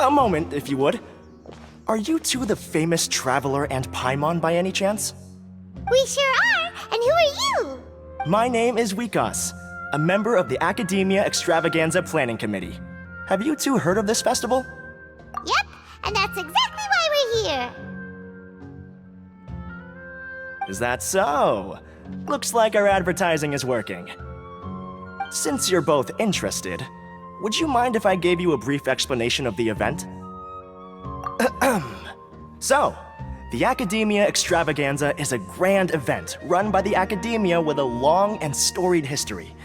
A moment, if you would. Are you two the famous Traveler and Paimon by any chance? We sure are! And who are you? My name is Wikas, a member of the Academia Extravaganza Planning Committee. Have you two heard of this festival? Yep, and that's exactly why we're here. Is that so? Looks like our advertising is working. Since you're both interested, would you mind if I gave you a brief explanation of the event? So, the Academia Extravaganza is a grand event run by the Academia with a long and storied history.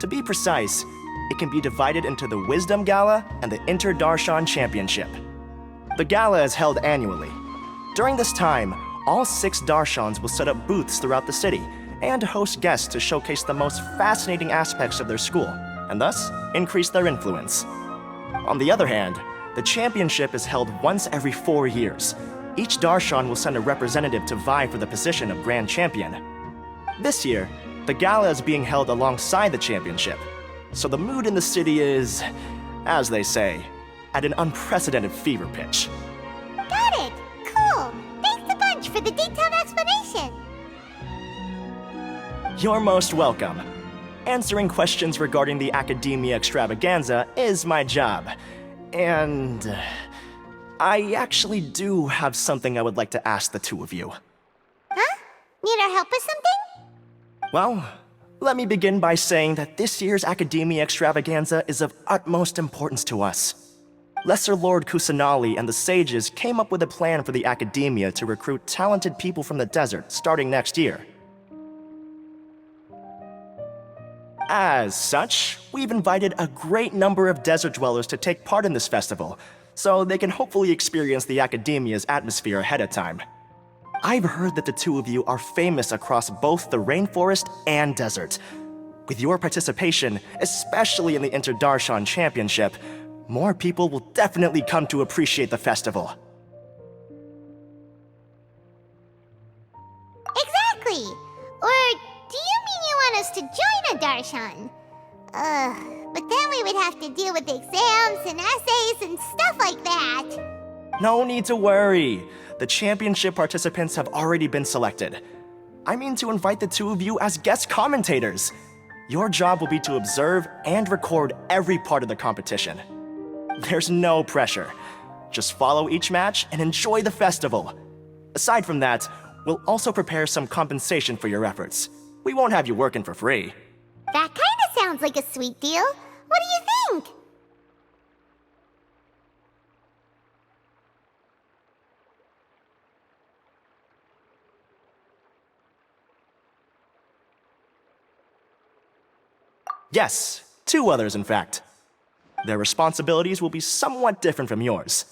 To be precise, it can be divided into the Wisdom Gala and the Inter-Darshan Championship. The gala is held annually. During this time, all 6 Darshans will set up booths throughout the city and host guests to showcase the most fascinating aspects of their school, and thus increase their influence. On the other hand, the championship is held once every 4 years. Each Darshan will send a representative to vie for the position of Grand Champion. This year, the gala is being held alongside the championship, so the mood in the city is, as they say, at an unprecedented fever pitch. Got it! Cool! Thanks a bunch for the detailed explanation! You're most welcome. Answering questions regarding the Academia Extravaganza is my job. And I actually do have something I would like to ask the two of you. Huh? Need our help with something? Well, let me begin by saying that this year's Academia Extravaganza is of utmost importance to us. Lesser Lord Kusanali and the sages came up with a plan for the Academia to recruit talented people from the desert starting next year. As such, we've invited a great number of desert dwellers to take part in this festival, so they can hopefully experience the Academia's atmosphere ahead of time. I've heard that the two of you are famous across both the rainforest and desert. With your participation, especially in the Inter-Darshan Championship, more people will definitely come to appreciate the festival. Exactly! Or do you mean you want us to join a Darshan? But then we would have to deal with exams and essays and stuff like that. No need to worry. The championship participants have already been selected. I mean to invite the two of you as guest commentators. Your job will be to observe and record every part of the competition. There's no pressure. Just follow each match and enjoy the festival. Aside from that, we'll also prepare some compensation for your efforts. We won't have you working for free. That kinda sounds like a sweet deal. What do you think? Yes, 2 others in fact. Their responsibilities will be somewhat different from yours.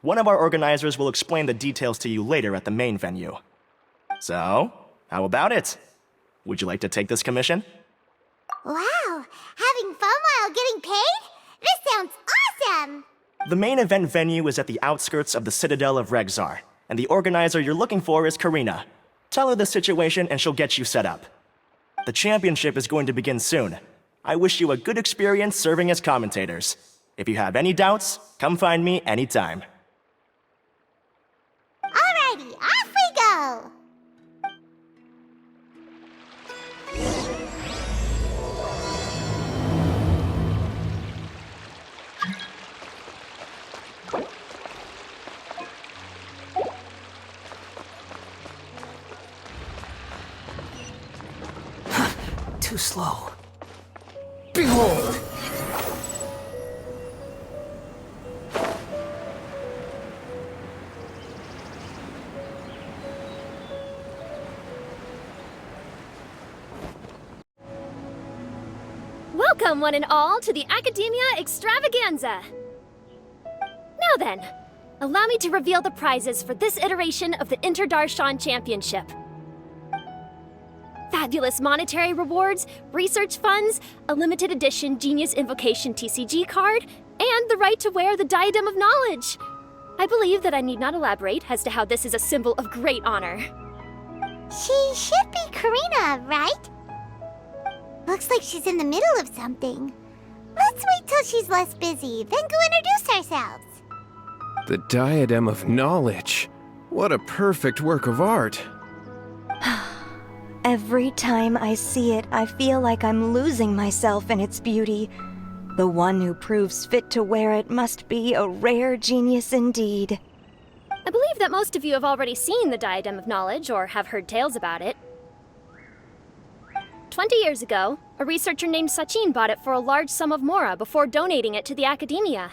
One of our organizers will explain the details to you later at the main venue. So, how about it? Would you like to take this commission? Wow! Having fun while getting paid? This sounds awesome! The main event venue is at the outskirts of the Citadel of Regzar, and the organizer you're looking for is Karina. Tell her the situation and she'll get you set up. The championship is going to begin soon. I wish you a good experience serving as commentators. If you have any doubts, come find me anytime. Alrighty, off we go! Too slow. Behold! Welcome, one and all, to the Academia Extravaganza! Now then, allow me to reveal the prizes for this iteration of the Inter-Darshan Championship. Fabulous monetary rewards, research funds, a limited edition Genius Invocation TCG card, and the right to wear the Diadem of Knowledge. I believe that I need not elaborate as to how this is a symbol of great honor. She should be Karina, right? Looks like she's in the middle of something. Let's wait till she's less busy, then go introduce ourselves. The Diadem of Knowledge. What a perfect work of art. Every time I see it, I feel like I'm losing myself in its beauty. The one who proves fit to wear it must be a rare genius indeed. I believe that most of you have already seen the Diadem of Knowledge or have heard tales about it. 20 years ago, a researcher named Sachin bought it for a large sum of mora before donating it to the Academia.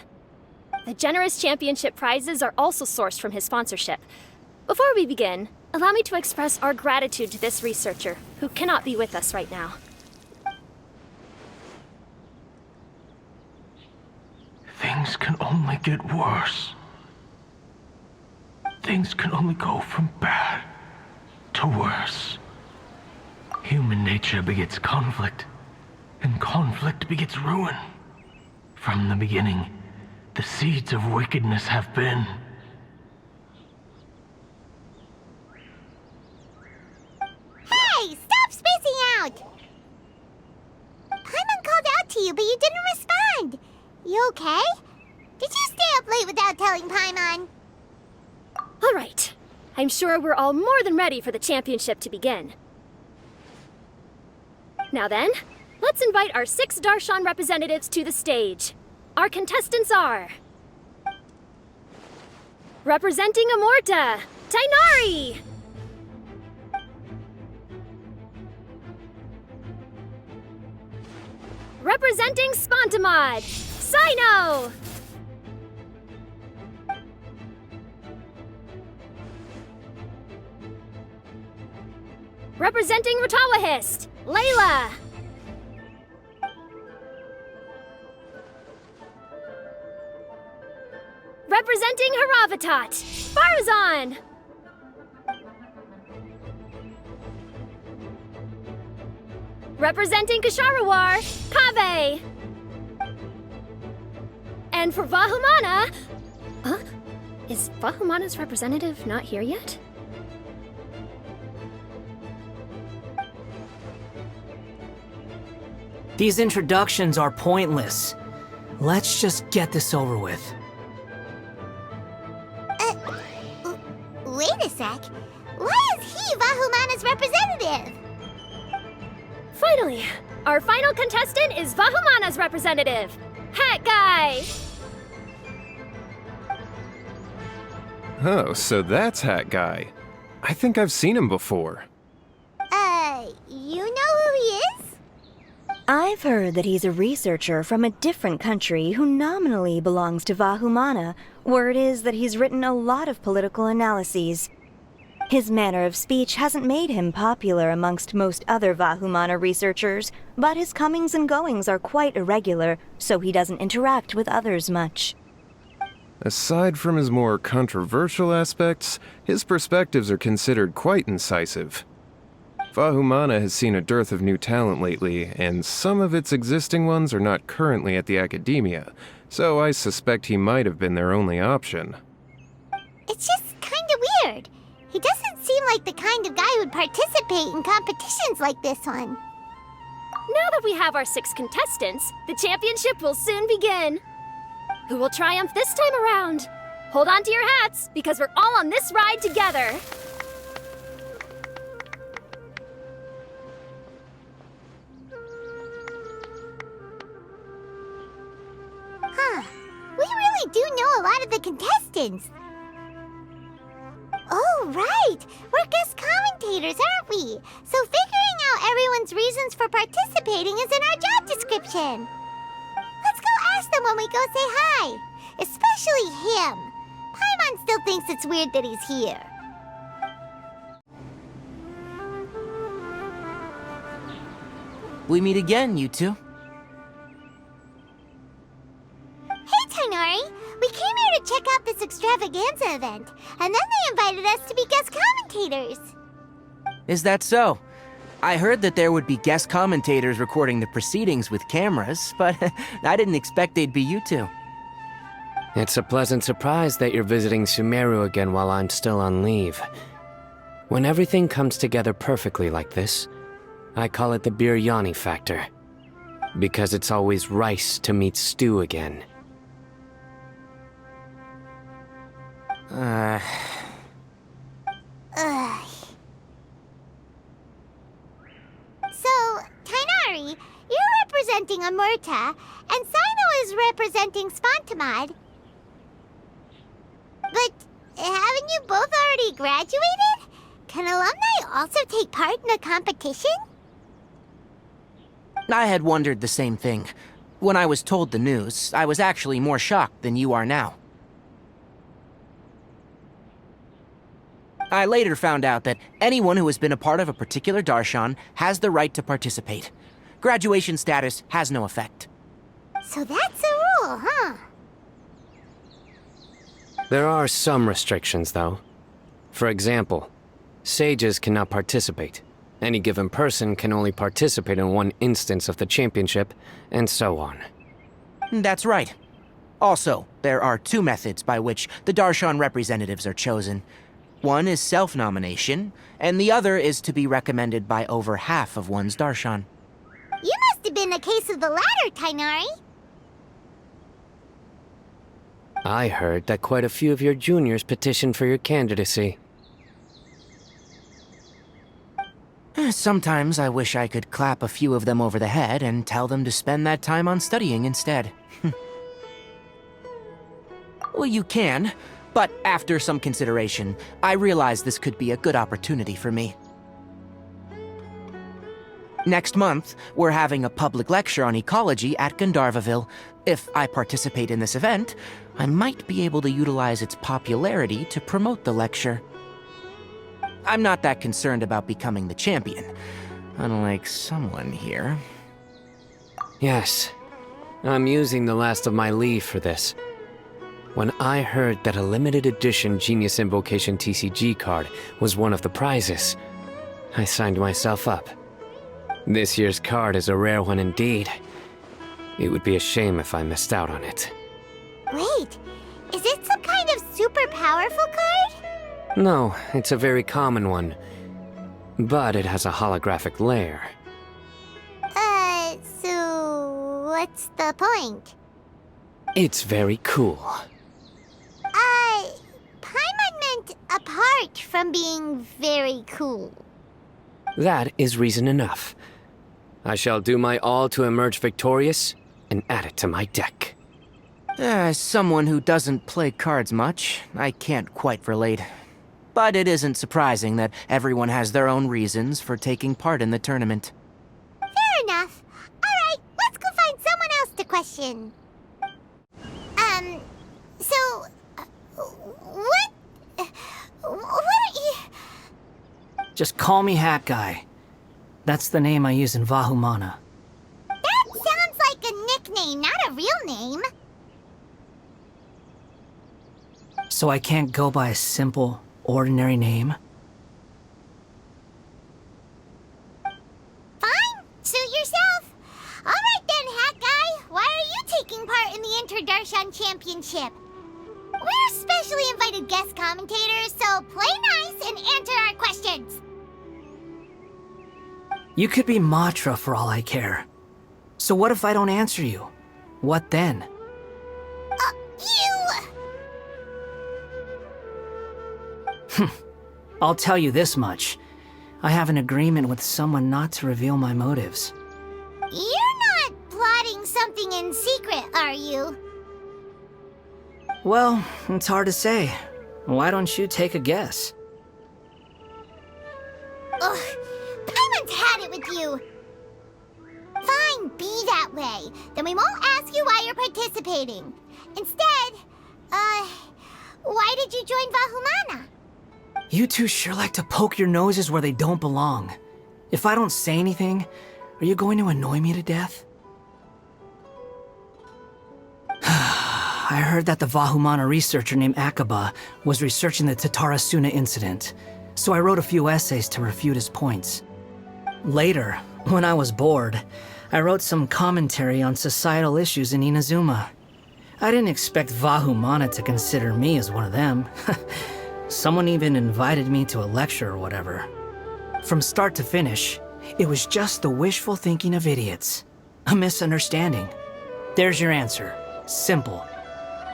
The generous championship prizes are also sourced from his sponsorship. Before we begin, allow me to express our gratitude to this researcher, who cannot be with us right now. Things can only get worse. Things can only go from bad to worse. Human nature begets conflict, and conflict begets ruin. From the beginning, the seeds of wickedness have been. Hey, stop spacing out! Paimon called out to you, but you didn't respond. You okay? Did you stay up late without telling Paimon? All right. I'm sure we're all more than ready for the championship to begin. Now then, let's invite our 6 Darshan representatives to the stage. Our contestants are... Representing Amorta, Tainari! Representing Spontamod, Sino! Representing Ratawahist, Layla! Representing Haravatat, Farazan! Representing Kasharawar, Kaveh! And for Vahumana... Huh? Is Vahumana's representative not here yet? These introductions are pointless. Let's just get this over with. Wait a sec. Why is he Vahumana's representative? Finally, our final contestant is Vahumana's representative, Hat Guy! Oh, so that's Hat Guy. I think I've seen him before. You know who he is? I've heard that he's a researcher from a different country who nominally belongs to Vahumana. Word is that he's written a lot of political analyses. His manner of speech hasn't made him popular amongst most other Vahumana researchers, but his comings and goings are quite irregular, so he doesn't interact with others much. Aside from his more controversial aspects, his perspectives are considered quite incisive. Vahumana has seen a dearth of new talent lately, and some of its existing ones are not currently at the Academia, so I suspect he might have been their only option. It's just kinda weird. He doesn't seem like the kind of guy who'd participate in competitions like this one. Now that we have our 6 contestants, the championship will soon begin. Who will triumph this time around? Hold on to your hats, because we're all on this ride together. Huh. We really do know a lot of the contestants. Oh, right! We're guest commentators, aren't we? So figuring out everyone's reasons for participating is in our job description. Let's go ask them when we go say hi. Especially him. Paimon still thinks it's weird that he's here. We meet again, you two. Hey, Tainari! We came here to check out this extravaganza event, and then they invited us to be guest commentators. Is that so? I heard that there would be guest commentators recording the proceedings with cameras, but I didn't expect they'd be you two. It's a pleasant surprise that you're visiting Sumeru again while I'm still on leave. When everything comes together perfectly like this, I call it the biryani factor. Because it's always rice to meet stew again. Ugh. So, Tainari, you're representing Amurta, and Sino is representing Spantamad. But haven't you both already graduated? Can alumni also take part in a competition? I had wondered the same thing. When I was told the news, I was actually more shocked than you are now. I later found out that anyone who has been a part of a particular darshan has the right to participate. Graduation status has no effect. So that's a rule, huh? There are some restrictions, though. For example, sages cannot participate. Any given person can only participate in one instance of the championship, and so on. That's right. Also, there are two methods by which the darshan representatives are chosen. One is self-nomination, and the other is to be recommended by over half of one's darshan. You must have been a case of the latter, Tainari. I heard that quite a few of your juniors petitioned for your candidacy. Sometimes I wish I could clap a few of them over the head and tell them to spend that time on studying instead. Well, you can, but after some consideration, I realize this could be a good opportunity for me. Next month, we're having a public lecture on ecology at Gandharvaville. If I participate in this event, I might be able to utilize its popularity to promote the lecture. I'm not that concerned about becoming the champion, unlike someone here. Yes, I'm using the last of my leave for this. When I heard that a limited edition Genius Invocation TCG card was one of the prizes, I signed myself up. This year's card is a rare one indeed. It would be a shame if I missed out on it. Wait, is it some kind of super powerful card? No, it's a very common one. But it has a holographic layer. So what's the point? It's very cool. Paimon meant apart from being very cool. That is reason enough. I shall do my all to emerge victorious and add it to my deck. As someone who doesn't play cards much, I can't quite relate. But it isn't surprising that everyone has their own reasons for taking part in the tournament. Fair enough. Alright, let's go find someone else to question. So, what are you... Just call me Hat Guy. That's the name I use in Vahumana. That sounds like a nickname, not a real name. So I can't go by a simple, ordinary name? Fine, suit yourself. Alright then, Hat Guy, why are you taking part in the Inter-Darshan Championship? We're specially invited guest commentators, so play nice and answer our questions. You could be Matra for all I care. So what if I don't answer you? What then? I'll tell you this much. I have an agreement with someone not to reveal my motives. You're not plotting something in secret, are you? Well, it's hard to say. Why don't you take a guess? Ugh, Paimon's had it with you. Fine, be that way. Then we won't ask you why you're participating. Instead, why did you join Vahumana? You two sure like to poke your noses where they don't belong. If I don't say anything, are you going to annoy me to death? I heard that the Vahumana researcher named Akaba was researching the Tatarasuna incident, so I wrote a few essays to refute his points. Later, when I was bored, I wrote some commentary on societal issues in Inazuma. I didn't expect Vahumana to consider me as one of them. Someone even invited me to a lecture or whatever. From start to finish, it was just the wishful thinking of idiots. A misunderstanding. There's your answer. Simple.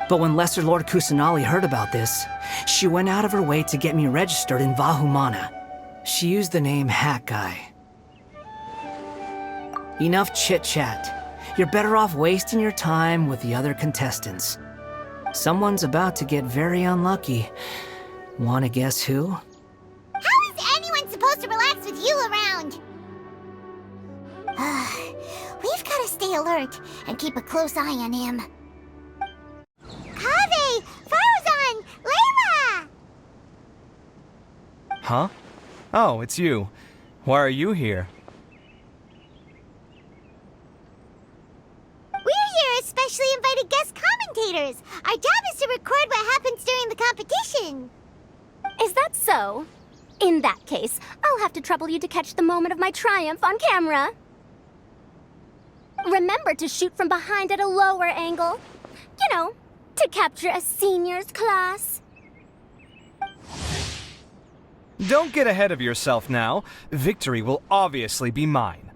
But when Lesser Lord Kusanali heard about this, She went out of her way to get me registered in Vahumana. She used the name Hat Guy. Enough chit-chat. You're better off wasting your time with the other contestants. Someone's about to get very unlucky. Wanna guess who? How is anyone supposed to relax with you around? We've got to stay alert and keep a close eye on him. Kaveh! Farzan! Layla! Huh? Oh, it's you. Why are you here? We're here as specially invited guest commentators. Our job is to record what happens during the competition. Is that so? In that case, I'll have to trouble you to catch the moment of my triumph on camera. Remember to shoot from behind at a lower angle. You know, to capture a seniors class. Don't get ahead of yourself now. Victory will obviously be mine.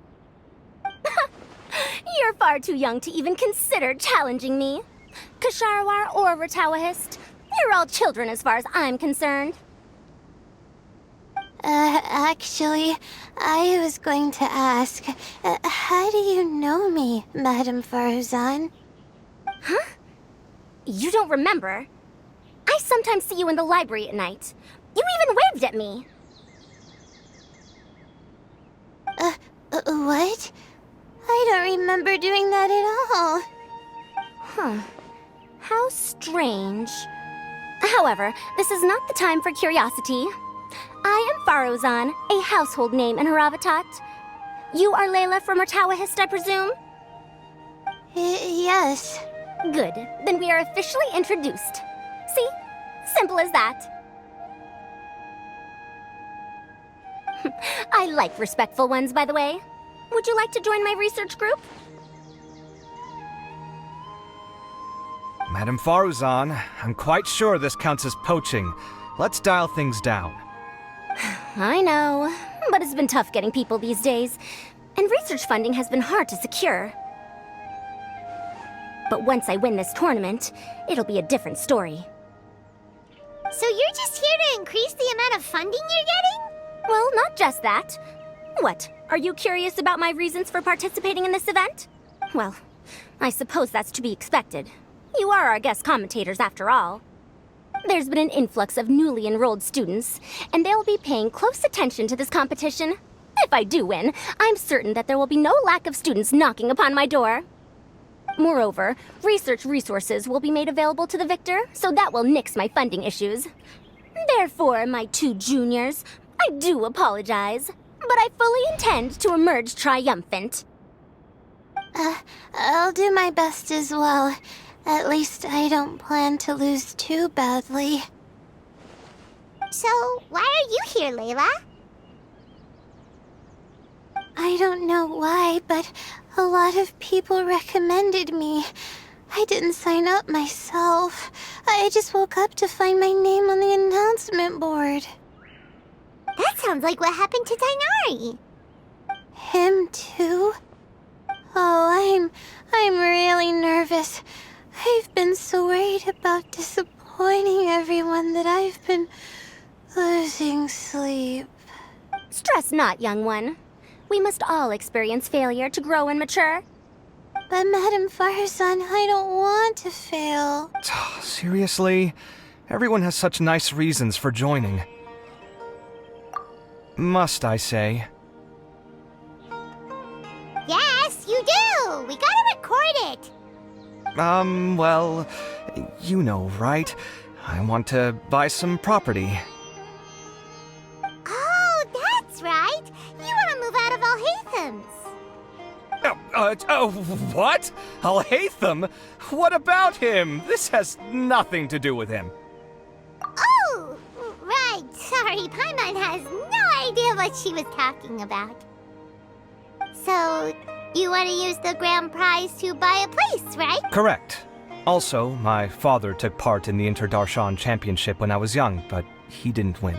You're far too young to even consider challenging me. Kasharwar or Ratawahist, you're all children as far as I'm concerned. Actually, I was going to ask, how do you know me, Madame Farzan? Huh? You don't remember? I sometimes see you in the library at night. You even waved at me. What? I don't remember doing that at all. Huh. How strange. However, this is not the time for curiosity. I am Farozan, a household name in Haravatat. You are Layla from Ratawahist, I presume? Yes. Good. Then we are officially introduced. See? Simple as that. I like respectful ones, by the way. Would you like to join my research group? Madame Faruzan, I'm quite sure this counts as poaching. Let's dial things down. I know, but it's been tough getting people these days, and research funding has been hard to secure. But once I win this tournament, it'll be a different story. So you're just here to increase the amount of funding you're getting? Well, not just that. What, are you curious about my reasons for participating in this event? Well, I suppose that's to be expected. You are our guest commentators after all. There's been an influx of newly enrolled students, and they'll be paying close attention to this competition. If I do win, I'm certain that there will be no lack of students knocking upon my door. Moreover, research resources will be made available to the victor, so that will nix my funding issues. Therefore, my two juniors, I do apologize, but I fully intend to emerge triumphant. I'll do my best as well. At least I don't plan to lose too badly. So, why are you here, Layla? I don't know why, but a lot of people recommended me. I didn't sign up myself. I just woke up to find my name on the announcement board. That sounds like what happened to Dainari. Him too? Oh, I'm really nervous. I've been so worried about disappointing everyone that I've been losing sleep. Stress not, young one. We must all experience failure to grow and mature. But Madame Farzan, I don't want to fail. Seriously? Everyone has such nice reasons for joining. Must I say? Yes, you do! We gotta record it! Well, you know, right? I want to buy some property. Oh, that's right! You want to move out of Alhatham's. What? Al-Haytham? What about him? This has nothing to do with him. Oh, right. Sorry, Paimon has no idea what she was talking about. So, you want to use the grand prize to buy a place, right? Correct. Also, my father took part in the Interdarshan Championship when I was young, but he didn't win.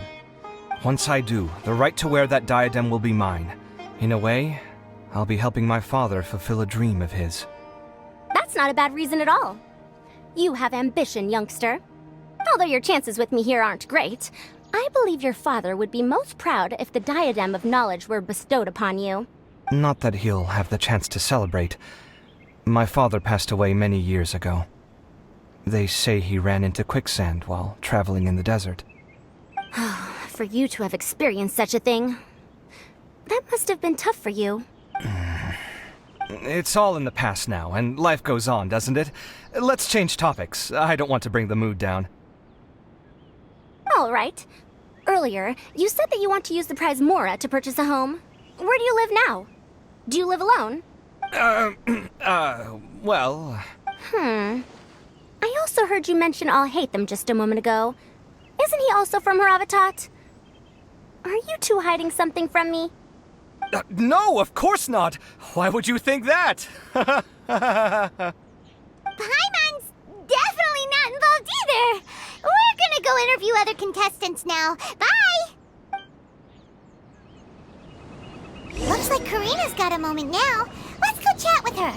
Once I do, the right to wear that diadem will be mine. In a way, I'll be helping my father fulfill a dream of his. That's not a bad reason at all. You have ambition, youngster. Although your chances with me here aren't great, I believe your father would be most proud if the diadem of knowledge were bestowed upon you. Not that he'll have the chance to celebrate. My father passed away many years ago. They say he ran into quicksand while traveling in the desert. For you to have experienced such a thing, that must have been tough for you. It's all in the past now, and life goes on, doesn't it? Let's change topics. I don't want to bring the mood down. All right. Earlier, you said that you want to use the prize Mora to purchase a home. Where do you live now? Do you live alone? Well... I also heard you mention Alhaitham just a moment ago. Isn't he also from Haravatat? Are you two hiding something from me? No, of course not! Why would you think that? Paimon's definitely not involved either. We're gonna go interview other contestants now. Bye! Looks like Karina's got a moment now. Let's go chat with her.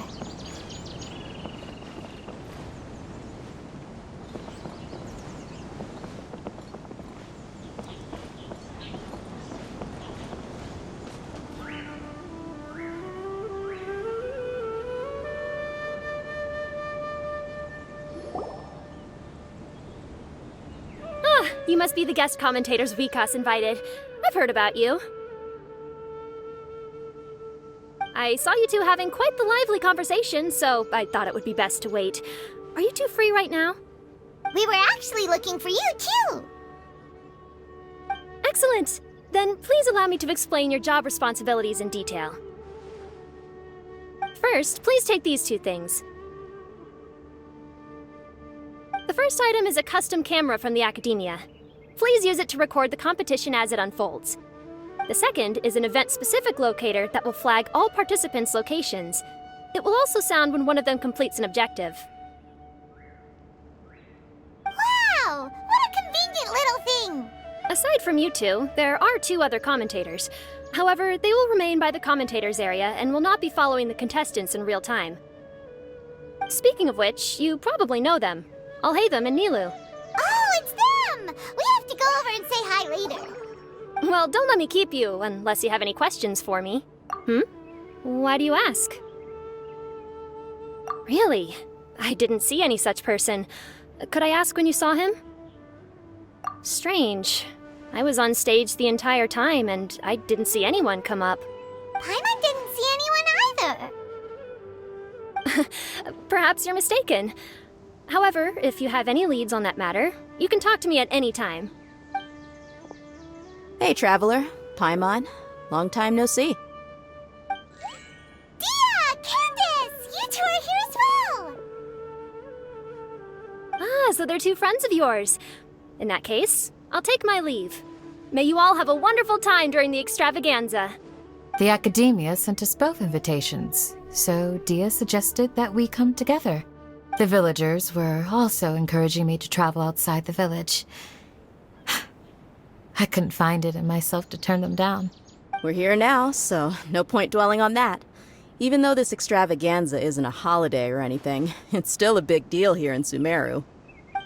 You must be the guest commentators Vikas invited. I've heard about you. I saw you two having quite the lively conversation, so I thought it would be best to wait. Are you two free right now? We were actually looking for you, too. Excellent! Then please allow me to explain your job responsibilities in detail. First, please take these two things. The first item is a custom camera from the Academia. Please use it to record the competition as it unfolds. The second is an event-specific locator that will flag all participants' locations. It will also sound when one of them completes an objective. Wow! What a convenient little thing! Aside from you two, there are two other commentators. However, they will remain by the commentators area and will not be following the contestants in real time. Speaking of which, you probably know them. Alhaitham and Nilu. Oh, it's them! We have to go over and say hi later. Well, don't let me keep you, unless you have any questions for me. Why do you ask? Really? I didn't see any such person. Could I ask when you saw him? Strange. I was on stage the entire time, and I didn't see anyone come up. Paimon didn't see anyone either. Perhaps you're mistaken. However, if you have any leads on that matter, you can talk to me at any time. Hey, Traveler. Paimon. Long time no see. Dia! Candace! You two are here as well! Ah, so they're two friends of yours. In that case, I'll take my leave. May you all have a wonderful time during the extravaganza. The Academia sent us both invitations, so Dia suggested that we come together. The villagers were also encouraging me to travel outside the village. I couldn't find it in myself to turn them down. We're here now, so no point dwelling on that. Even though this extravaganza isn't a holiday or anything, it's still a big deal here in Sumeru.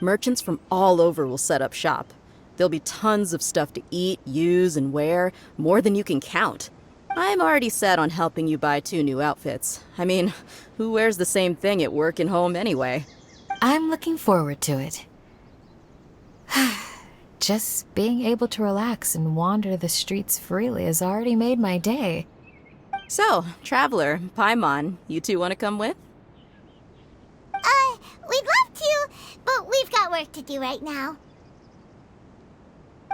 Merchants from all over will set up shop. There'll be tons of stuff to eat, use, and wear, more than you can count. I'm already set on helping you buy 2 new outfits. I mean, who wears the same thing at work and home anyway? I'm looking forward to it. Just being able to relax and wander the streets freely has already made my day. So, Traveler, Paimon, you two want to come with? We'd love to, but we've got work to do right now.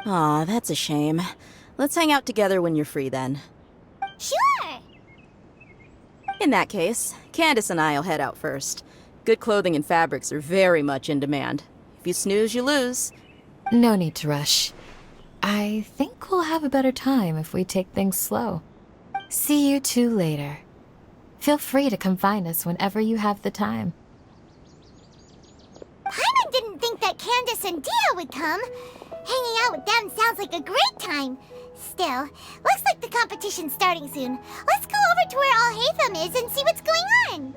Aw, that's a shame. Let's hang out together when you're free then. Sure! In that case, Candace and I'll head out first. Good clothing and fabrics are very much in demand. If you snooze, you lose. No need to rush. I think we'll have a better time if we take things slow. See you two later. Feel free to come find us whenever you have the time. Paimon didn't think that Candace and Dia would come. Hanging out with them sounds like a great time. Still, looks like the competition's starting soon. Let's go over to where Alhaitham is and see what's going on.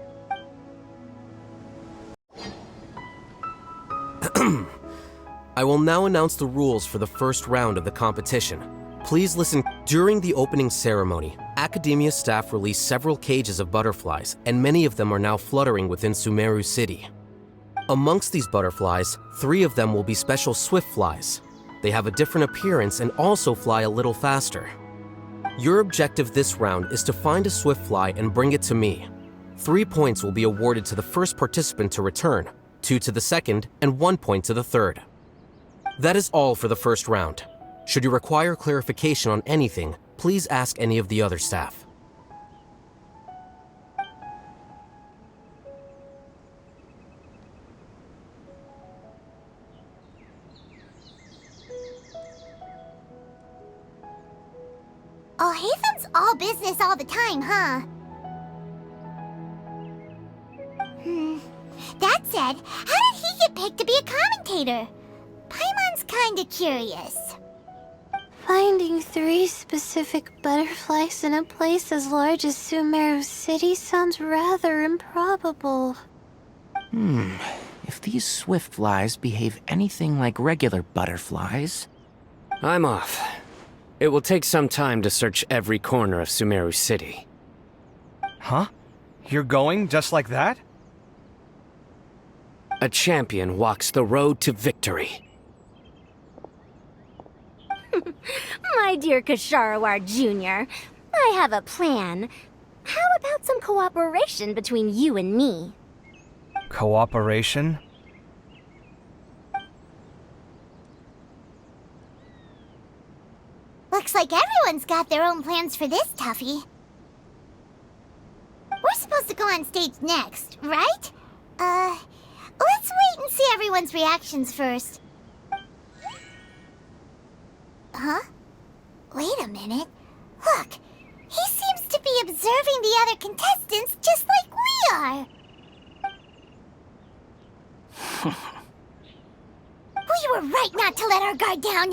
I will now announce the rules for the first round of the competition. Please listen. During the opening ceremony, Academia staff released several cages of butterflies, and many of them are now fluttering within Sumeru City. Amongst these butterflies, 3 of them will be special swift flies. They have a different appearance and also fly a little faster. Your objective this round is to find a swift fly and bring it to me. 3 points will be awarded to the first participant to return, 2 to the second, and 1 point to the third. That is all for the first round. Should you require clarification on anything, please ask any of the other staff. Alhaitham's all business all the time, huh? That said, how did he get picked to be a commentator? Paimon's kinda curious. Finding 3 specific butterflies in a place as large as Sumeru City sounds rather improbable. If these swift flies behave anything like regular butterflies... I'm off. It will take some time to search every corner of Sumeru City. Huh? You're going just like that? A champion walks the road to victory. My dear Kasharawar Jr., I have a plan. How about some cooperation between you and me? Cooperation? Looks like everyone's got their own plans for this, Tuffy. We're supposed to go on stage next, right? Let's wait and see everyone's reactions first. Huh? Wait a minute. Look, he seems to be observing the other contestants just like we are. We were right not to let our guard down.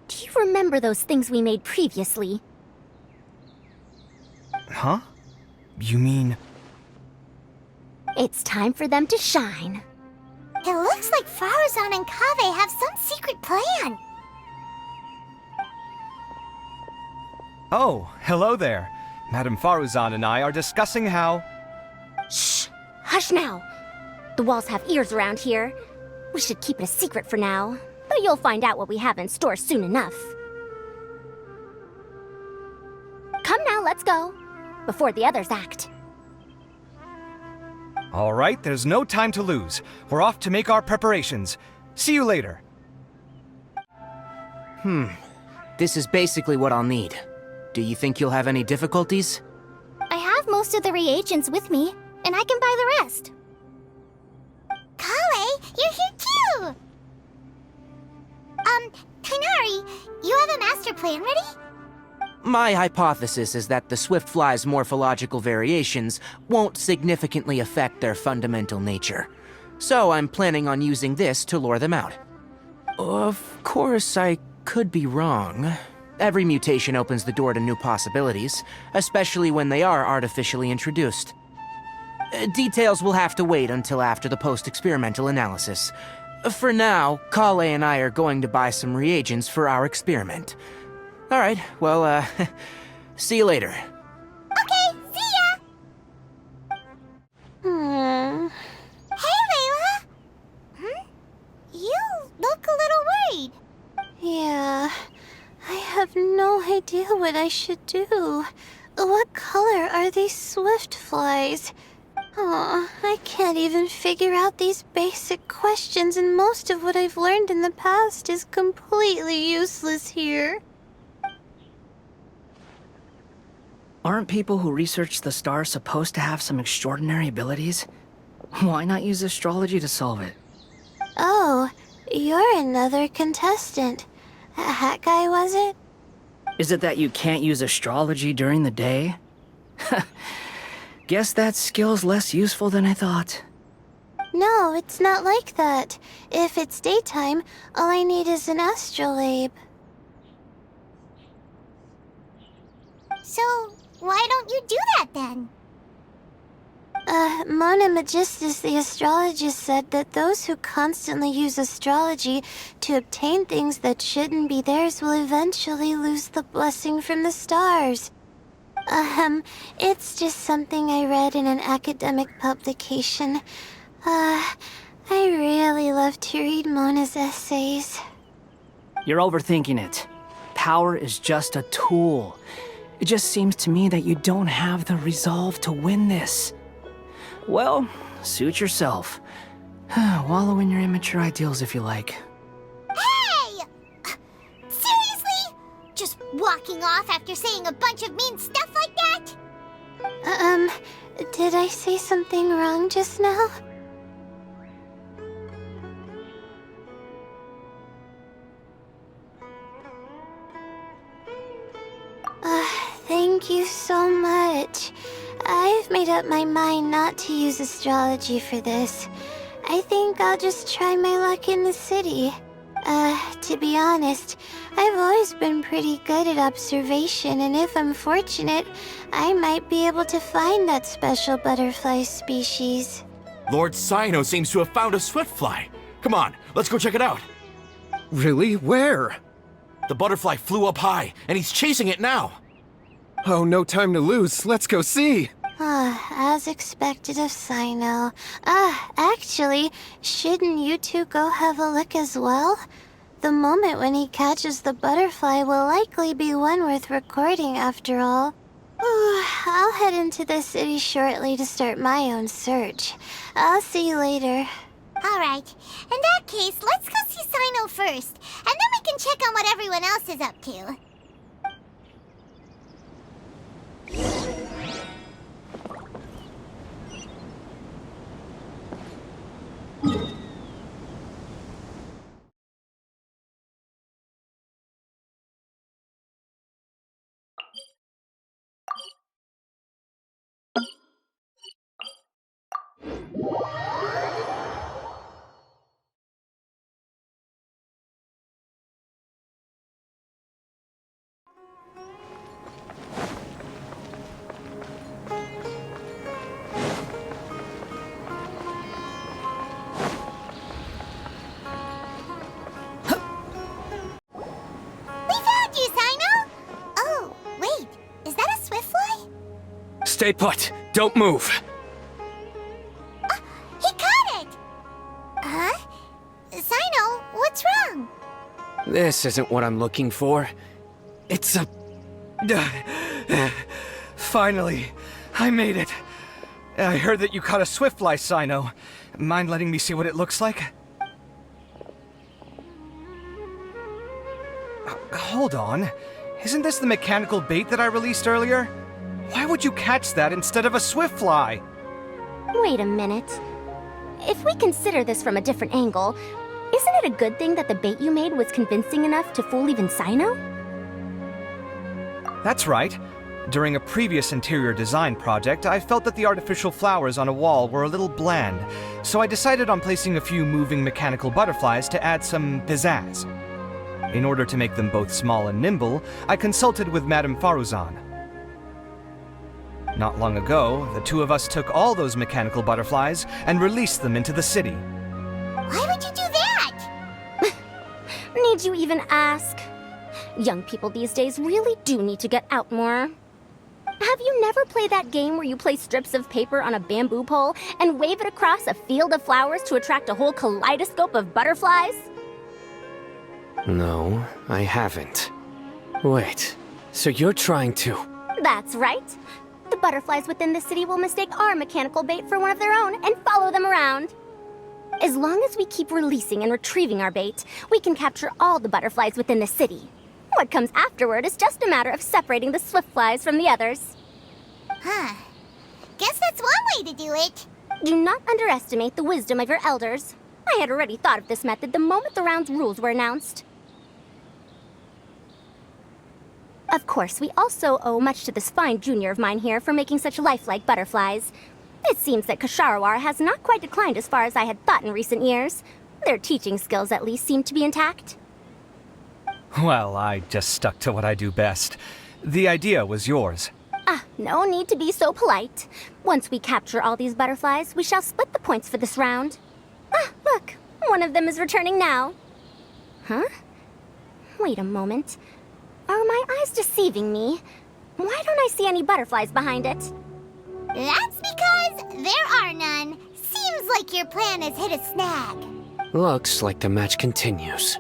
Do you remember those things we made previously? Huh? You mean... It's time for them to shine. It looks like Faruzan and Kaveh have some secret plan. Oh, hello there. Madame Faruzan and I are discussing how... Shh! Hush now! The walls have ears around here. We should keep it a secret for now, but you'll find out what we have in store soon enough. Come now, let's go. Before the others act. All right, there's no time to lose. We're off to make our preparations. See you later. This is basically what I'll need. Do you think you'll have any difficulties? I have most of the reagents with me, and I can buy the rest. Kale, you're here too! Kainari, you have a master plan ready? My hypothesis is that the swift fly's morphological variations won't significantly affect their fundamental nature. So I'm planning on using this to lure them out. Of course, I could be wrong. Every mutation opens the door to new possibilities, especially when they are artificially introduced. Details will have to wait until after the post-experimental analysis. For now, Kale and I are going to buy some reagents for our experiment. All right, well, see you later. Okay, see ya! Hey, Layla! You look a little worried. Yeah, I have no idea what I should do. What color are these swift flies? Oh, I can't even figure out these basic questions, and most of what I've learned in the past is completely useless here. Aren't people who research the stars supposed to have some extraordinary abilities? Why not use astrology to solve it? Oh, you're another contestant. Hat guy, was it? Is it that you can't use astrology during the day? Guess that skill's less useful than I thought. No, it's not like that. If it's daytime, all I need is an astrolabe. So, why don't you do that then? Mona Magistus, the astrologist, said that those who constantly use astrology to obtain things that shouldn't be theirs will eventually lose the blessing from the stars. It's just something I read in an academic publication. I really love to read Mona's essays. You're overthinking it. Power is just a tool. It just seems to me that you don't have the resolve to win this. Well, suit yourself. Wallow in your immature ideals if you like. Hey! Seriously? Just walking off after saying a bunch of mean stuff like that? Did I say something wrong just now? Thank you so much. I've made up my mind not to use astrology for this. I think I'll just try my luck in the city. To be honest, I've always been pretty good at observation, and if I'm fortunate, I might be able to find that special butterfly species. Lord Cyno seems to have found a swiftfly. Come on, let's go check it out. Really? Where? The butterfly flew up high, and he's chasing it now. Oh, no time to lose. Let's go see. As expected of Cyno. Actually, shouldn't you two go have a look as well? The moment when he catches the butterfly will likely be one worth recording after all. I'll head into the city shortly to start my own search. I'll see you later. Alright, in that case, let's go see Cyno first, and then we can check on what everyone else is up to. Stay put. Don't move. He caught it! Huh? Cyno, what's wrong? This isn't what I'm looking for. It's a... Finally, I made it. I heard that you caught a swiftfly, Cyno. Mind letting me see what it looks like? Hold on. Isn't this the mechanical bait that I released earlier? Why would you catch that instead of a swiftfly? Wait a minute. If we consider this from a different angle, isn't it a good thing that the bait you made was convincing enough to fool even Cyno? That's right. During a previous interior design project, I felt that the artificial flowers on a wall were a little bland, so I decided on placing a few moving mechanical butterflies to add some pizzazz. In order to make them both small and nimble, I consulted with Madame Faruzan. Not long ago, the two of us took all those mechanical butterflies and released them into the city. Why would you do that? Need you even ask? Young people these days really do need to get out more. Have you never played that game where you place strips of paper on a bamboo pole and wave it across a field of flowers to attract a whole kaleidoscope of butterflies? No, I haven't. Wait, so you're trying to... That's right. The butterflies within the city will mistake our mechanical bait for one of their own and follow them around. As long as we keep releasing and retrieving our bait, we can capture all the butterflies within the city. What comes afterward is just a matter of separating the swiftflies from the others. Huh. Guess that's one way to do it. Do not underestimate the wisdom of your elders. I had already thought of this method the moment the round's rules were announced. Of course, we also owe much to this fine junior of mine here for making such lifelike butterflies. It seems that Ksharawar has not quite declined as far as I had thought in recent years. Their teaching skills at least seem to be intact. Well, I just stuck to what I do best. The idea was yours. No need to be so polite. Once we capture all these butterflies, we shall split the points for this round. Look, one of them is returning now. Huh? Wait a moment. Are my eyes deceiving me? Why don't I see any butterflies behind it? That's because there are none. Seems like your plan has hit a snag. Looks like the match continues.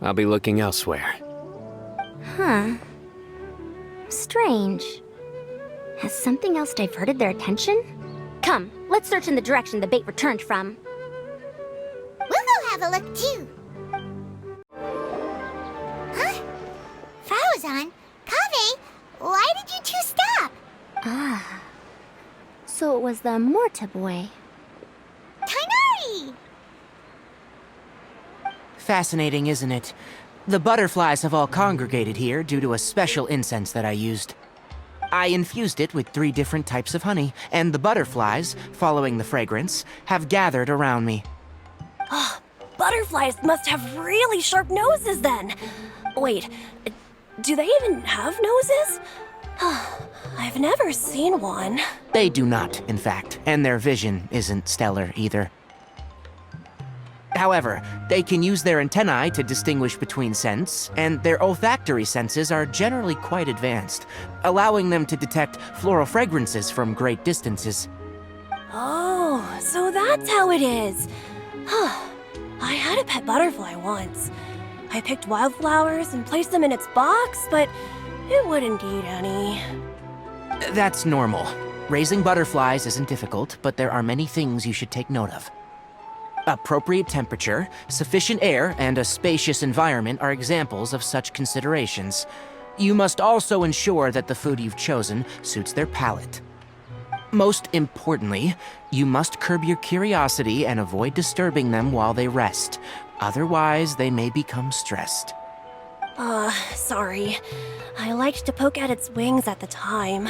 I'll be looking elsewhere. Huh. Strange. Has something else diverted their attention? Come, let's search in the direction the bait returned from. We'll go have a look too. Huh? Faruzan? Kaveh? Why did you two stop? So it was the Morta boy. Tighnari! Fascinating, isn't it? The butterflies have all congregated here due to a special incense that I used. I infused it with 3 different types of honey, and the butterflies, following the fragrance, have gathered around me. Butterflies must have really sharp noses then. Wait, do they even have noses? I've never seen one. They do not, in fact, and their vision isn't stellar either. However, they can use their antennae to distinguish between scents, and their olfactory senses are generally quite advanced, allowing them to detect floral fragrances from great distances. Oh, so that's how it is. I had a pet butterfly once. I picked wildflowers and placed them in its box, but it wouldn't eat any. That's normal. Raising butterflies isn't difficult, but there are many things you should take note of. Appropriate temperature, sufficient air, and a spacious environment are examples of such considerations. You must also ensure that the food you've chosen suits their palate. Most importantly, you must curb your curiosity and avoid disturbing them while they rest. Otherwise, they may become stressed. Sorry. I liked to poke at its wings at the time.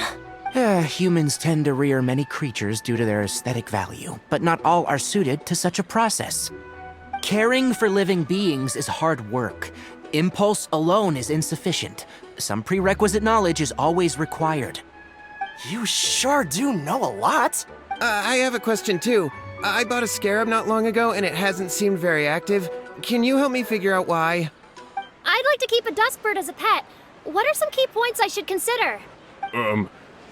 Humans tend to rear many creatures due to their aesthetic value, but not all are suited to such a process. Caring for living beings is hard work. Impulse alone is insufficient. Some prerequisite knowledge is always required. You sure do know a lot. I have a question too. I bought a scarab not long ago and it hasn't seemed very active. Can you help me figure out why? I'd like to keep a dustbird as a pet. What are some key points I should consider?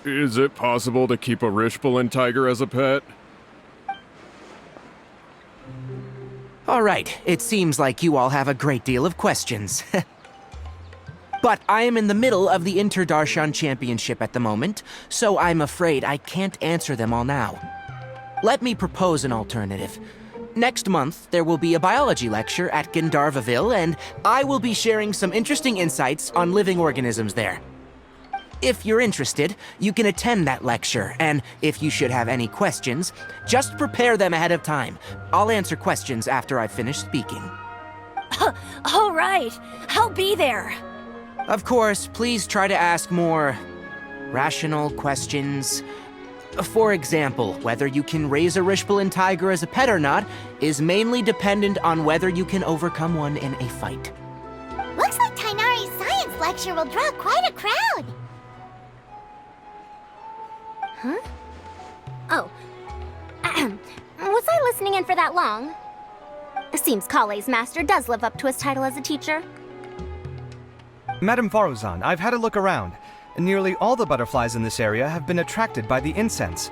Is it possible to keep a Rishbalin tiger as a pet? All right, it seems like you all have a great deal of questions. But I am in the middle of the Inter-Darshan Championship at the moment, so I'm afraid I can't answer them all now. Let me propose an alternative. Next month, there will be a biology lecture at Gandharvaville, and I will be sharing some interesting insights on living organisms there. If you're interested, you can attend that lecture, and if you should have any questions, just prepare them ahead of time. I'll answer questions after I've finished speaking. All right, I'll be there. Of course, please try to ask more rational questions. For example, whether you can raise a Rishbalin tiger as a pet or not is mainly dependent on whether you can overcome one in a fight. Looks like Tighnari's science lecture will draw quite a crowd. Huh? Oh. Was I listening in for that long? It seems Kale's master does live up to his title as a teacher. Madame Faruzan, I've had a look around. Nearly all the butterflies in this area have been attracted by the incense.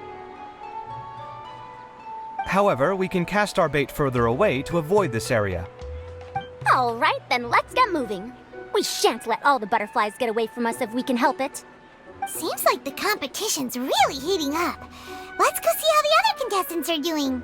However, we can cast our bait further away to avoid this area. All right, then let's get moving. We shan't let all the butterflies get away from us if we can help it. Seems like the competition's really heating up. Let's go see how the other contestants are doing.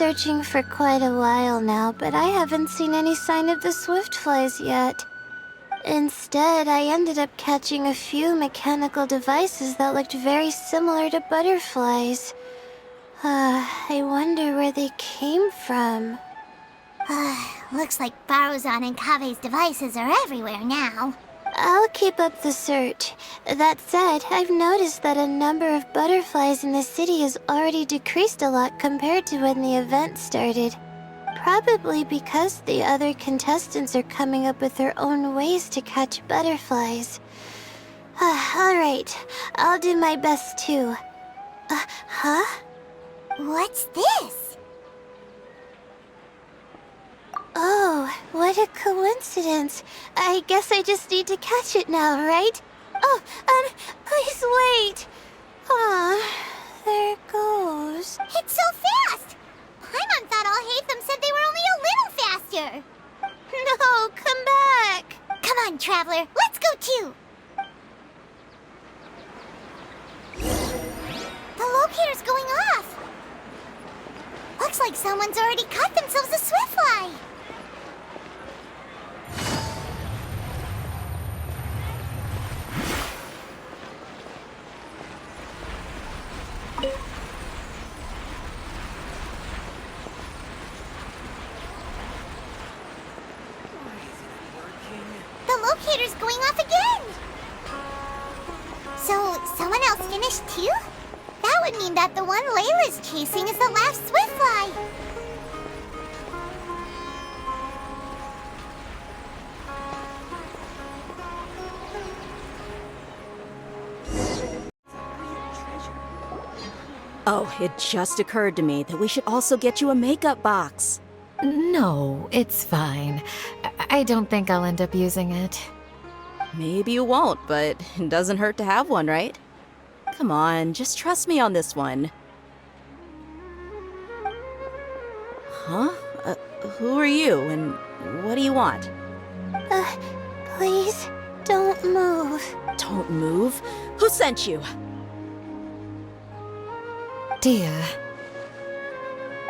searching for quite a while now, but I haven't seen any sign of the Swiftflies yet. Instead, I ended up catching a few mechanical devices that looked very similar to butterflies. I wonder where they came from. Looks like Baruzan and Kave's devices are everywhere now. I'll keep up the search. That said, I've noticed that a number of butterflies in the city has already decreased a lot compared to when the event started. Probably because the other contestants are coming up with their own ways to catch butterflies. Alright, I'll do my best too. Huh? What's this? Oh, what a coincidence. I guess I just need to catch it now, right? Oh, please wait. There it goes. It's so fast! Paimon thought all Hatham said they were only a little faster. No, come back. Come on, Traveler, let's go too. The locator's going off. Looks like someone's already caught themselves a Swiftfly. The locator's going off again! So, someone else finished too? That would mean that the one Layla's chasing is the last Swiftfly. Oh, it just occurred to me that we should also get you a makeup box. No, it's fine. I don't think I'll end up using it. Maybe you won't, but it doesn't hurt to have one, right? Come on, just trust me on this one. Huh? Who are you, and what do you want? Please, don't move. Don't move? Who sent you? Dia.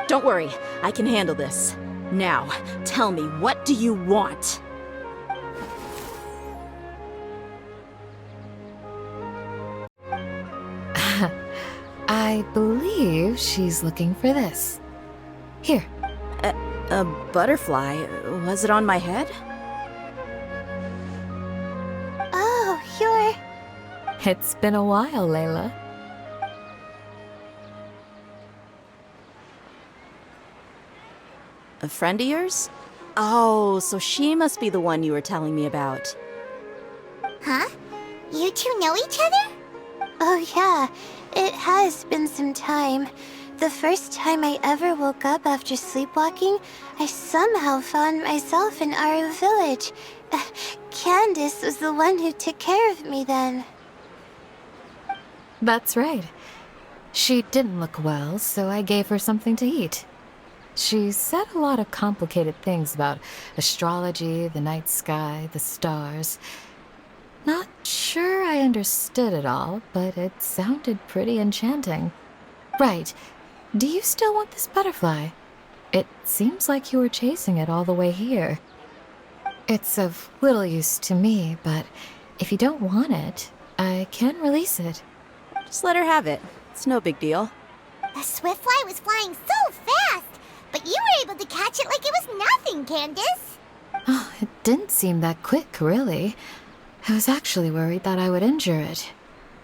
Don't worry, I can handle this. Now, tell me, what do you want? I believe she's looking for this. Here. A butterfly? Was it on my head? Oh, you're... It's been a while, Layla. A friend of yours? Oh, so she must be the one you were telling me about. Huh? You two know each other? Oh yeah, it has been some time. The first time I ever woke up after sleepwalking, I somehow found myself in Aru village. Candace was the one who took care of me then. That's right. She didn't look well, so I gave her something to eat. She said a lot of complicated things about astrology, the night sky, the stars. Not sure I understood it all, but it sounded pretty enchanting. Right. Do you still want this butterfly? It seems like you were chasing it all the way here. It's of little use to me, but if you don't want it, I can release it. Just let her have it. It's no big deal. The Swiftfly was flying so fast, but you were able to catch it like it was nothing, Candace. Oh, it didn't seem that quick, really. I was actually worried that I would injure it.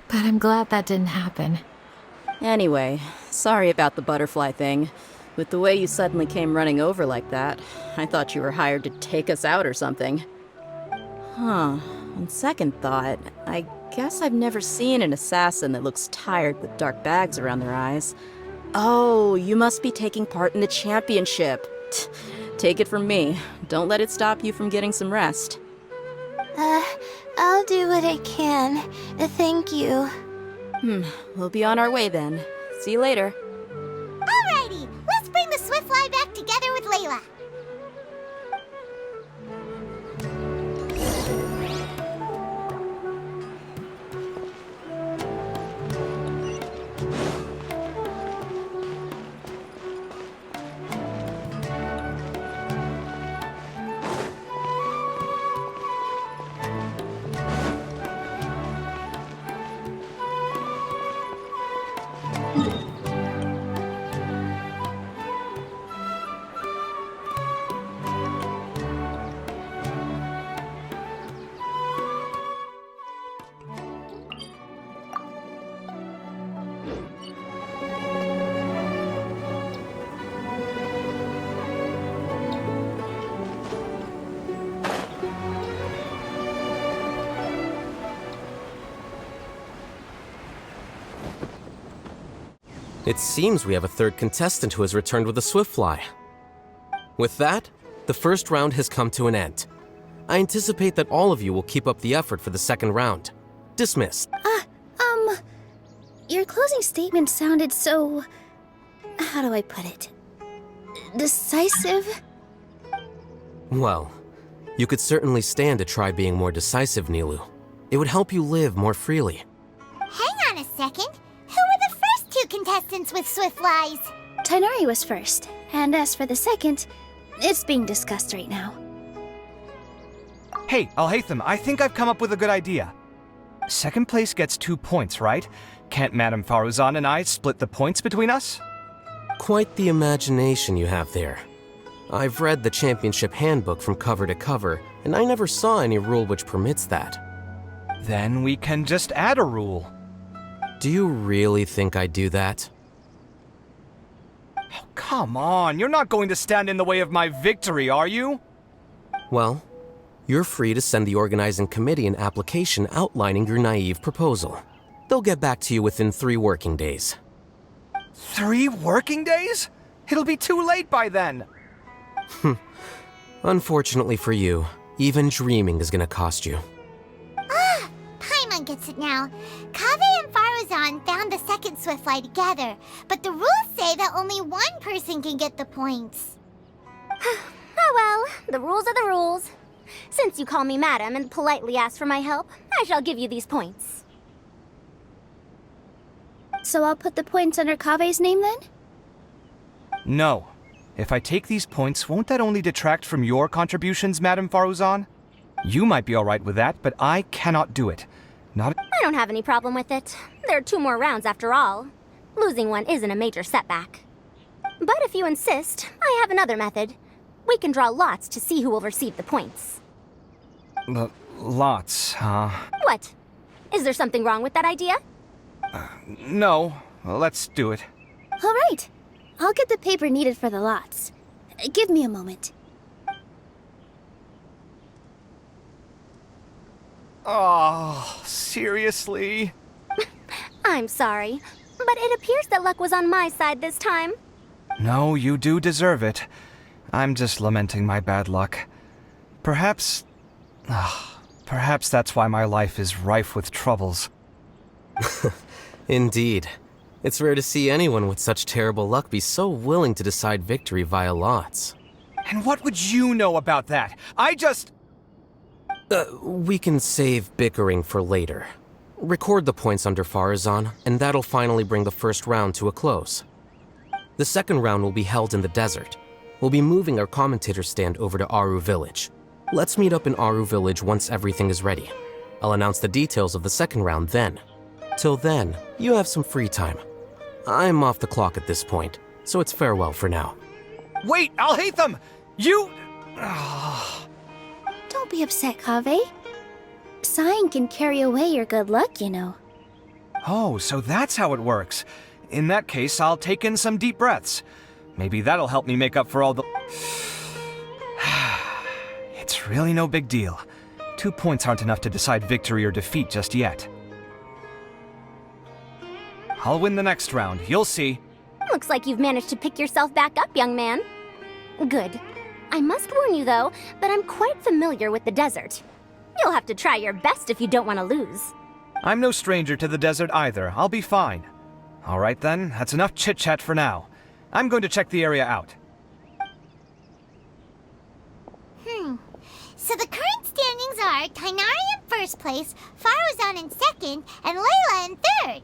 But I'm glad that didn't happen. Anyway, sorry about the butterfly thing. With the way you suddenly came running over like that, I thought you were hired to take us out or something. Huh. On second thought, I guess I've never seen an assassin that looks tired with dark bags around their eyes. Oh, you must be taking part in the championship. Take it from me. Don't let it stop you from getting some rest. I'll do what I can. Thank you. We'll be on our way then. See you later. Alrighty, let's bring the Swiftfly back together with Layla. It seems we have a third contestant who has returned with a Swiftfly. With that, the first round has come to an end. I anticipate that all of you will keep up the effort for the second round. Dismissed. Your closing statement sounded so... how do I put it? Decisive? Well, you could certainly stand to try being more decisive, Nilou. It would help you live more freely. Hang on a second. Who were the first two contestants with Swiftflies? Tighnari was first, and as for the second, it's being discussed right now. Hey, Alhaitham, I think I've come up with a good idea. Second place gets 2 points, right? Can't Madame Faruzan and I split the points between us? Quite the imagination you have there. I've read the championship handbook from cover to cover, and I never saw any rule which permits that. Then we can just add a rule. Do you really think I'd do that? Oh, come on, you're not going to stand in the way of my victory, are you? Well, you're free to send the organizing committee an application outlining your naive proposal. They'll get back to you within 3 working days. 3 working days? It'll be too late by then. Unfortunately for you, even dreaming is gonna cost you. Ah, Paimon gets it now. Kaveh and Faruzan found the second Swiftfly together, but the rules say that only one person can get the points. Oh well, the rules are the rules. Since you call me madam and politely ask for my help, I shall give you these points. So I'll put the points under Kaveh's name then? No. If I take these points, won't that only detract from your contributions, Madame Faruzan? You might be alright with that, but I cannot do it. Not— I don't have any problem with it. There are 2 more rounds after all. Losing one isn't a major setback. But if you insist, I have another method. We can draw lots to see who will receive the points. Lots, huh? What? Is there something wrong with that idea? No. Let's do it. All right. I'll get the paper needed for the lots. Give me a moment. Oh, seriously? I'm sorry, but it appears that luck was on my side this time. No, you do deserve it. I'm just lamenting my bad luck. Perhaps that's why my life is rife with troubles. Indeed. It's rare to see anyone with such terrible luck be so willing to decide victory via lots. And what would you know about that? We can save bickering for later. Record the points under Faruzan, and that'll finally bring the first round to a close. The second round will be held in the desert. We'll be moving our commentator stand over to Aru Village. Let's meet up in Aru Village once everything is ready. I'll announce the details of the second round then. Till then, you have some free time. I'm off the clock at this point, so it's farewell for now. Wait, Alhaitham! You... Don't be upset, Kaveh. Sighing can carry away your good luck, you know. Oh, so that's how it works. In that case, I'll take in some deep breaths. Maybe that'll help me make up for all the... It's really no big deal. 2 points aren't enough to decide victory or defeat just yet. I'll win the next round, you'll see. Looks like you've managed to pick yourself back up, young man. Good. I must warn you, though, that I'm quite familiar with the desert. You'll have to try your best if you don't want to lose. I'm no stranger to the desert either. I'll be fine. All right then, that's enough chit-chat for now. I'm going to check the area out. So the current standings are Tighnari in first place, Faruzan in second, and Layla in third.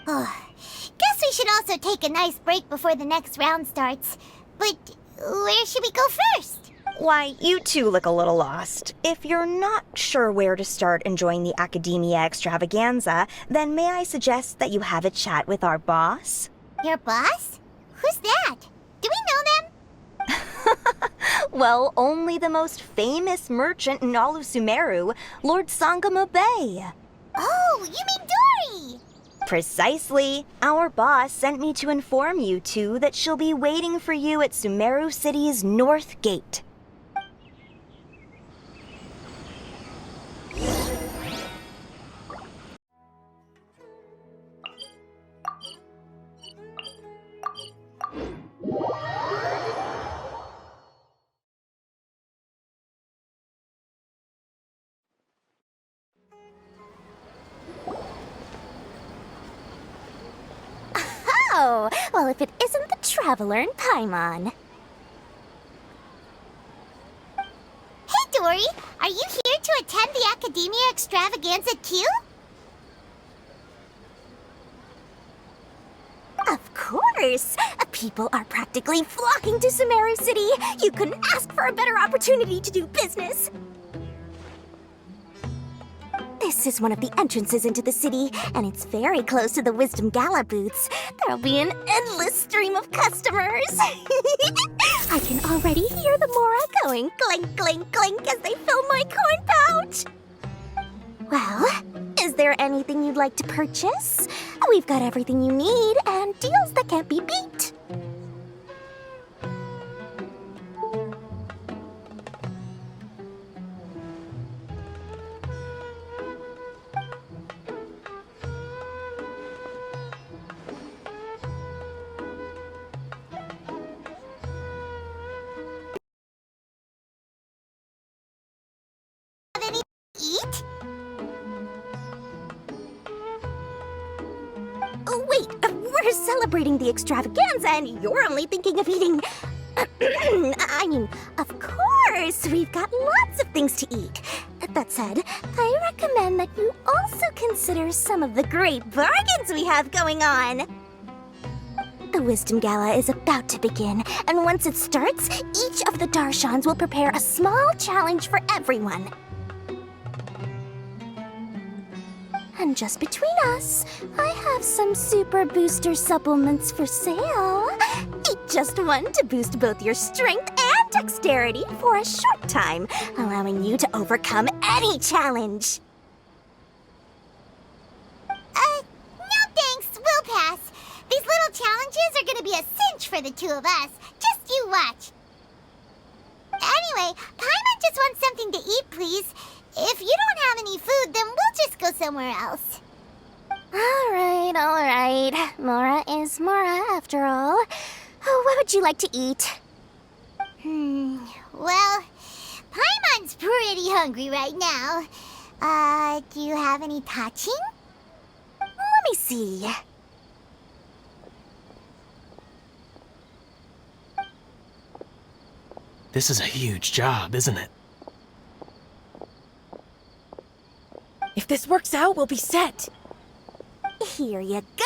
Guess we should also take a nice break before the next round starts. But where should we go first? Why, you two look a little lost. If you're not sure where to start enjoying the Academia extravaganza, then may I suggest that you have a chat with our boss? Your boss? Who's that? Do we know them? Well, only the most famous merchant in all of Sumeru, Lord Sangamo Bay. Oh, you mean Dory! Precisely. Our boss sent me to inform you two that she'll be waiting for you at Sumeru City's North Gate. Oh, well, if it isn't the Traveler in Paimon. Hey, Dory! Are you here to attend the Academia Extravaganza too? Of course! People are practically flocking to Sumeru City. You couldn't ask for a better opportunity to do business. This is one of the entrances into the city, and it's very close to the Wisdom Gala booths. There'll be an endless stream of customers. I can already hear the Mora going clink, clink, clink as they fill my coin pouch. Well, is there anything you'd like to purchase? We've got everything you need and deals that can't be beat. Have any to eat? Oh, wait, we're celebrating the extravaganza and you're only thinking of eating... I mean, of course, we've got lots of things to eat. That said, I recommend that you also consider some of the great bargains we have going on. The Wisdom Gala is about to begin, and once it starts, each of the Darshans will prepare a small challenge for everyone. And just between us, I have some super booster supplements for sale. Eat just one to boost both your strength and dexterity for a short time, allowing you to overcome any challenge. No thanks, we'll pass. These little challenges are gonna be a cinch for the two of us. Just you watch. Anyway, Paimon just wants something to eat, please. If you don't have any food, then we'll just go somewhere else. All right. Mora is Mora, after all. Oh, what would you like to eat? Well, Paimon's pretty hungry right now. Do you have any touching? Let me see. This is a huge job, isn't it? If this works out, we'll be set. Here you go.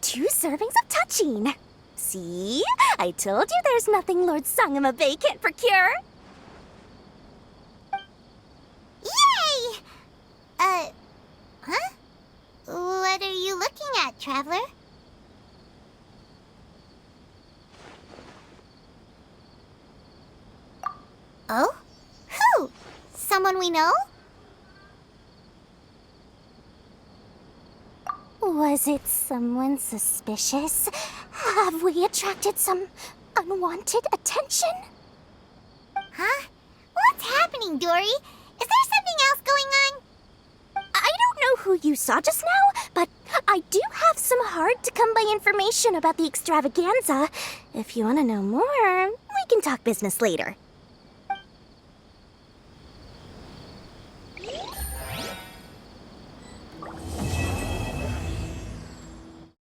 2 servings of touching. See? I told you there's nothing Lord Sangamabe can't procure. Yay! Huh? What are you looking at, Traveler? Oh? Who? Someone we know? Was it someone suspicious? Have we attracted some unwanted attention? Huh? What's happening, Dory? Is there something else going on? I don't know who you saw just now, but I do have some hard-to-come-by information about the extravaganza. If you want to know more, we can talk business later.